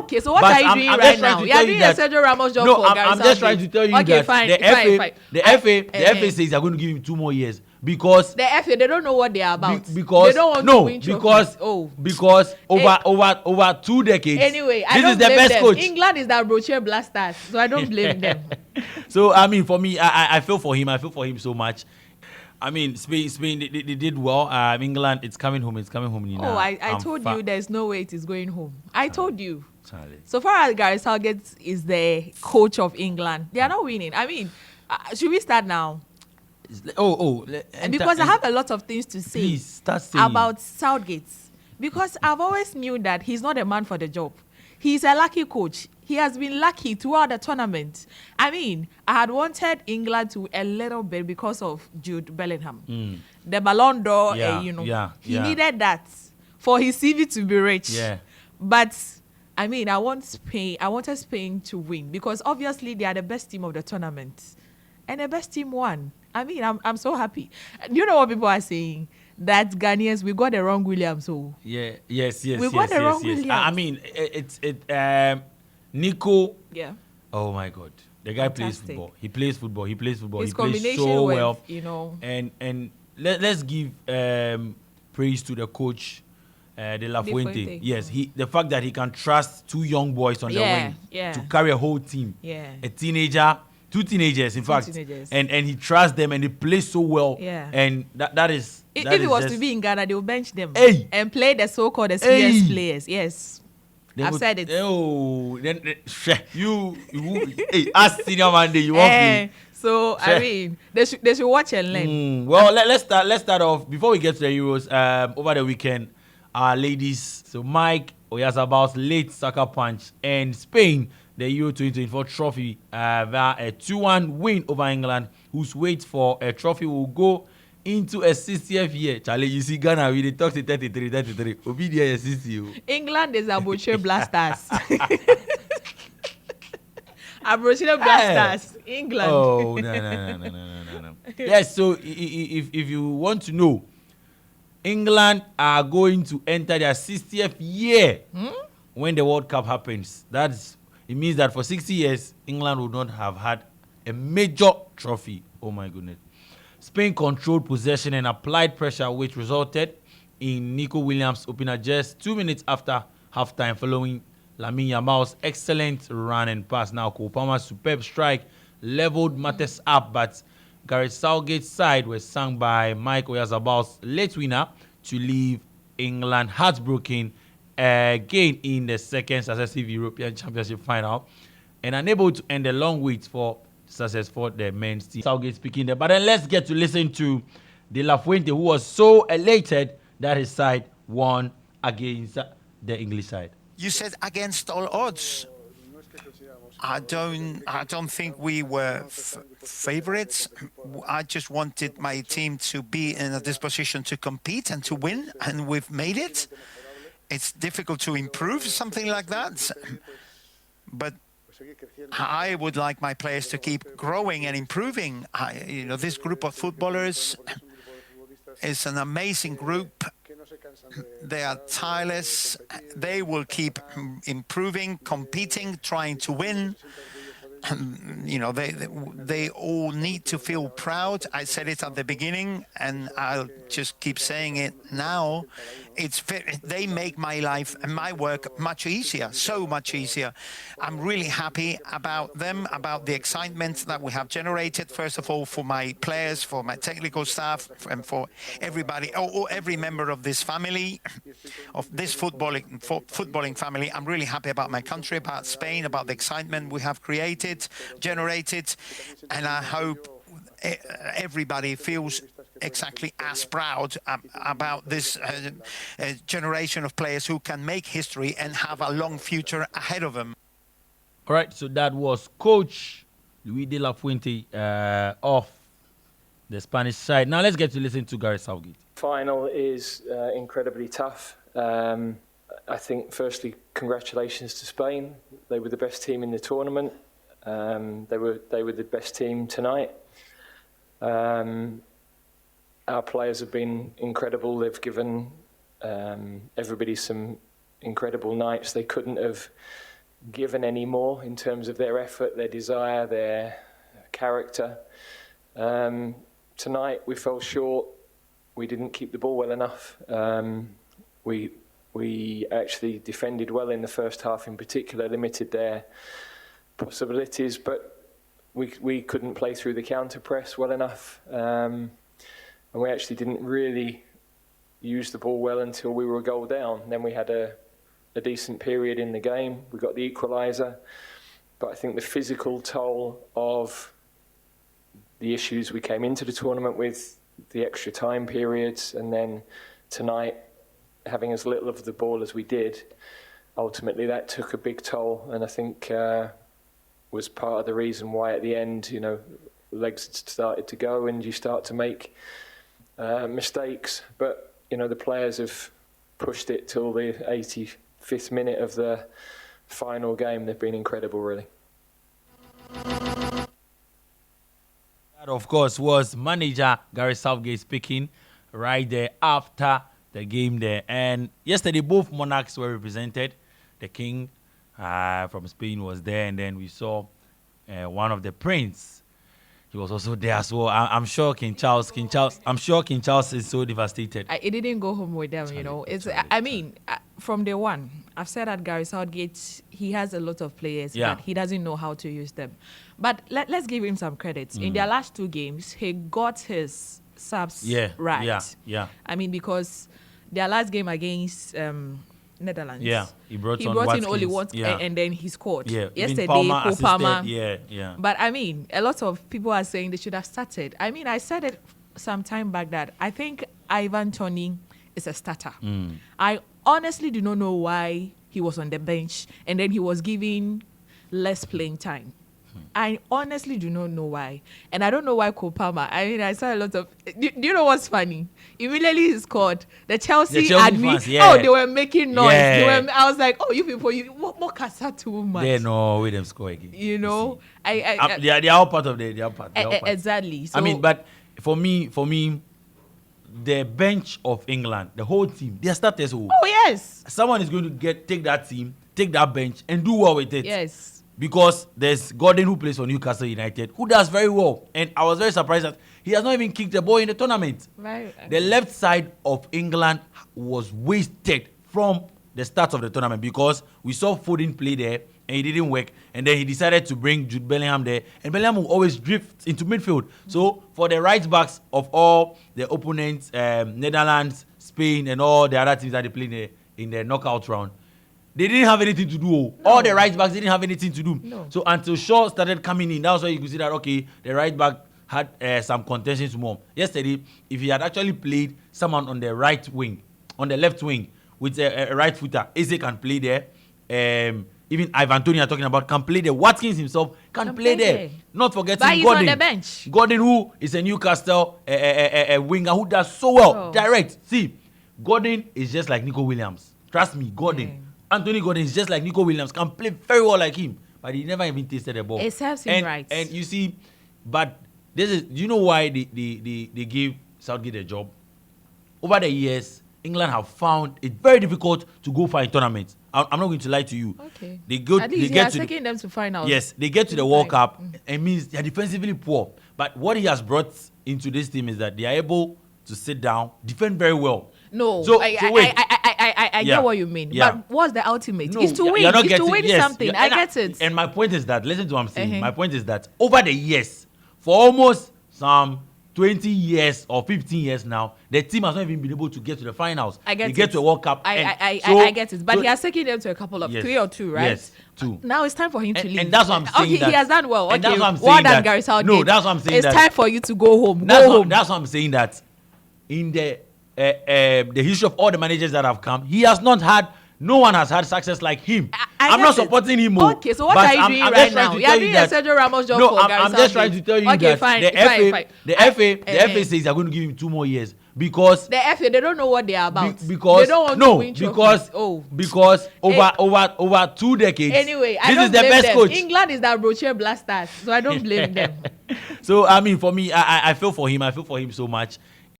Okay, so what are you doing right now? You are doing a Sergio Ramos job for Gary I'm just trying to tell you that the FA says they're going to give him 2 more years because the FA, they don't know what they are about. Because they don't want to win trophies. Because over 2 decades. Anyway, I don't blame them. Coach. England is the Broche Blasters, so I don't blame them. So I mean, for me, I feel for him. I feel for him so much. I mean, Spain, they did well. England, it's coming home. It's coming home. You know, I told you there's no way it is going home. I told you. Charlie. So far as Gary Southgate is the coach of England, they are not winning. I mean, should we start now? Because I have a lot of things to say about Southgate. Because I've always knew that he's not a man for the job. He's a lucky coach. He has been lucky throughout the tournament. I mean, I had wanted England to a little bit because of Jude Bellingham. The Ballon d'Or, he needed that for his CV to be rich. Yeah. But, I mean, I wanted Spain to win because obviously they are the best team of the tournament. And the best team won. I mean, I'm so happy. You know what people are saying? That Ghanaians, we got the wrong Williams. So yes. We got the wrong Williams. I mean, Nico. Yeah. Oh my God, the guy plays football. He plays football. His he plays so well. You know. And let's give praise to the coach, De La Fuente. Yes, the fact that he can trust 2 young boys on the wing to carry a whole team. Yeah. A teenager. 2 teenagers, in fact, and he trusts them and they play so well. Yeah. And that is. If it was to be in Ghana, they will bench them and play the so-called experienced players. Yes, I've said it. You ask Senior Monday, you want me. So I mean, they should watch and learn. Well, let's start off before we get to the Euros. Over the weekend, our ladies, so Mike Oyarzabal's late sucker punch and Spain. The Euro 2024 trophy via a 2-1 win over England, whose wait for a trophy will go into a 60th year. Charlie, you see Ghana, we talk to 33. Obidia 60. England is Abroche Blasters. Abroche Blasters. England. Oh, no. Yes, so if you want to know, England are going to enter their 60th year when the World Cup happens. It means that for 60 years, England would not have had a major trophy. Oh, my goodness. Spain controlled possession and applied pressure, which resulted in Nico Williams' opener just 2 minutes after halftime following Lamine Yamal's excellent run and pass. Now, Cole Palmer's superb strike leveled matters up, but Gareth Southgate's side was sung by Mike Oyarzabal's late winner to leave England heartbroken again in the second successive European Championship final and unable to end the long wait for success for the men's team. Southgate speaking there. But then let's get to listen to De La Fuente, who was so elated that his side won against the English side. You said against all odds. I don't think we were favorites. I just wanted my team to be in a disposition to compete and to win, and we've made it. It's difficult to improve something like that, but I would like my players to keep growing and improving. This group of footballers is an amazing group. They are tireless. They will keep improving, competing, trying to win. They all need to feel proud. I said it at the beginning, and I'll just keep saying it now. They make my life and my work much easier, so much easier. I'm really happy about them, about the excitement that we have generated. First of all, for my players, for my technical staff, and for everybody, or every member of this family, of this footballing family. I'm really happy about my country, about Spain, about the excitement we have generated, and I hope everybody feels exactly as proud about this generation of players who can make history and have a long future ahead of them. All right, so that was Coach Luis De La Fuente of the Spanish side. Now let's get to listen to Gareth Southgate. Final is incredibly tough. I think, firstly, congratulations to Spain. They were the best team in the tournament. They were the best team tonight. Our players have been incredible. They've given everybody some incredible nights. They couldn't have given any more in terms of their effort, their desire, their character. Tonight we fell short. We didn't keep the ball well enough. We actually defended well in the first half in particular, limited their possibilities, but we couldn't play through the counter press well enough. And we actually didn't really use the ball well until we were a goal down. Then we had a decent period in the game. We got the equaliser. But I think the physical toll of the issues we came into the tournament with, the extra time periods, and then tonight having as little of the ball as we did, ultimately that took a big toll, and I think was part of the reason why at the end, legs had started to go and you start to make mistakes. But, the players have pushed it till the 85th minute of the final game. They've been incredible, really. That, of course, was manager Gary Southgate speaking right there after the game there. And yesterday, both monarchs were represented. The king from Spain was there, and then we saw one of the prince. He was also there as well. I'm sure King Charles is so devastated. It didn't go home with them, from day one, I've said that Gary Southgate, he has a lot of players, but he doesn't know how to use them. But let's give him some credit. In their last 2 games, he got his subs right. Yeah. Because their last game against Netherlands. Yeah, he brought in only one, and then he scored. Yeah, yesterday, Palmer. Yeah. But a lot of people are saying they should have started. I said it some time back that I think Ivan Toney is a starter. I honestly do not know why he was on the bench and then he was given less playing time. I honestly do not know why. And I don't know why Palmer. I saw a lot of... Do you know what's funny? Immediately he scored. The Chelsea admin, they were making noise. Yeah. I was like, you people, what casa too much? They know with them score again. They are all part of the part. Exactly. So, but for me, the bench of England, the whole team, they are starters. Oh, yes. Someone is going to take that team, take that bench, and do well with it. Yes. Because there's Gordon who plays for Newcastle United, who does very well. And I was very surprised that he has not even kicked a ball in the tournament. Right. The left side of England was wasted from the start of the tournament because we saw Foden play there and he didn't work. And then he decided to bring Jude Bellingham there. And Bellingham will always drift into midfield. So for the right backs of all the opponents, Netherlands, Spain, and all the other teams that they played in the knockout round, they didn't have anything to do. No. All the right backs didn't have anything to do. No. So until Shaw started coming in, that's why you could see that, okay, the right back had some contentions more. Yesterday, if he had actually played someone on the right wing, on the left wing, with a right footer, Eze can play there. Even Ivan Toney talking about can play there. Watkins himself can play there. Not forgetting but he's Gordon. On the bench. Gordon, who is a Newcastle a winger who does so well. Direct. See, Gordon is just like Nico Williams. Trust me, Gordon. Yeah. Anthony Gordon is just like Nico Williams, can play very well like him, but he never even tasted the ball. It serves him right. And you see, but do you know why they gave Southgate a job? Over the years, England have found it very difficult to go for a tournament. I'm not going to lie to you. Okay. At least he has taken them to finals. Yes, they get to the World Cup. It means they are defensively poor. But what he has brought into this team is that they are able to sit down, defend very well. No, I get what you mean. Yeah. But what's the ultimate? No, it's to win. It's to win something. I get it. And my point is that, listen to what I'm saying. My point is that over the years, for almost some 20 years or 15 years now, the team has not even been able to get to the finals. I get it. Get to a World Cup. I get it. But he has taken them to a couple of 3 or 2, right? Yes, 2. Now it's time for him to leave. And that's what I'm saying. Okay, he has done well. And okay, that's what I'm saying. Well done, Gary Southgate. No, that's what I'm saying. It's time for you to go home. That's what I'm saying, that in the history of all the managers that have come, no one has had success like him. I'm not supporting him. Okay, so what are you doing right now? You are doing a Sergio Ramos job for Gary Southgate. I'm just trying to tell you that the FA says they're going to give him 2 more years because the FA, they don't know what they are about. Because they don't want to win trophies. Because over 2 decades. Anyway, this is the best coach. England is that Rocher Blasters, so I don't blame them. So for me, I feel for him. I feel for him so much.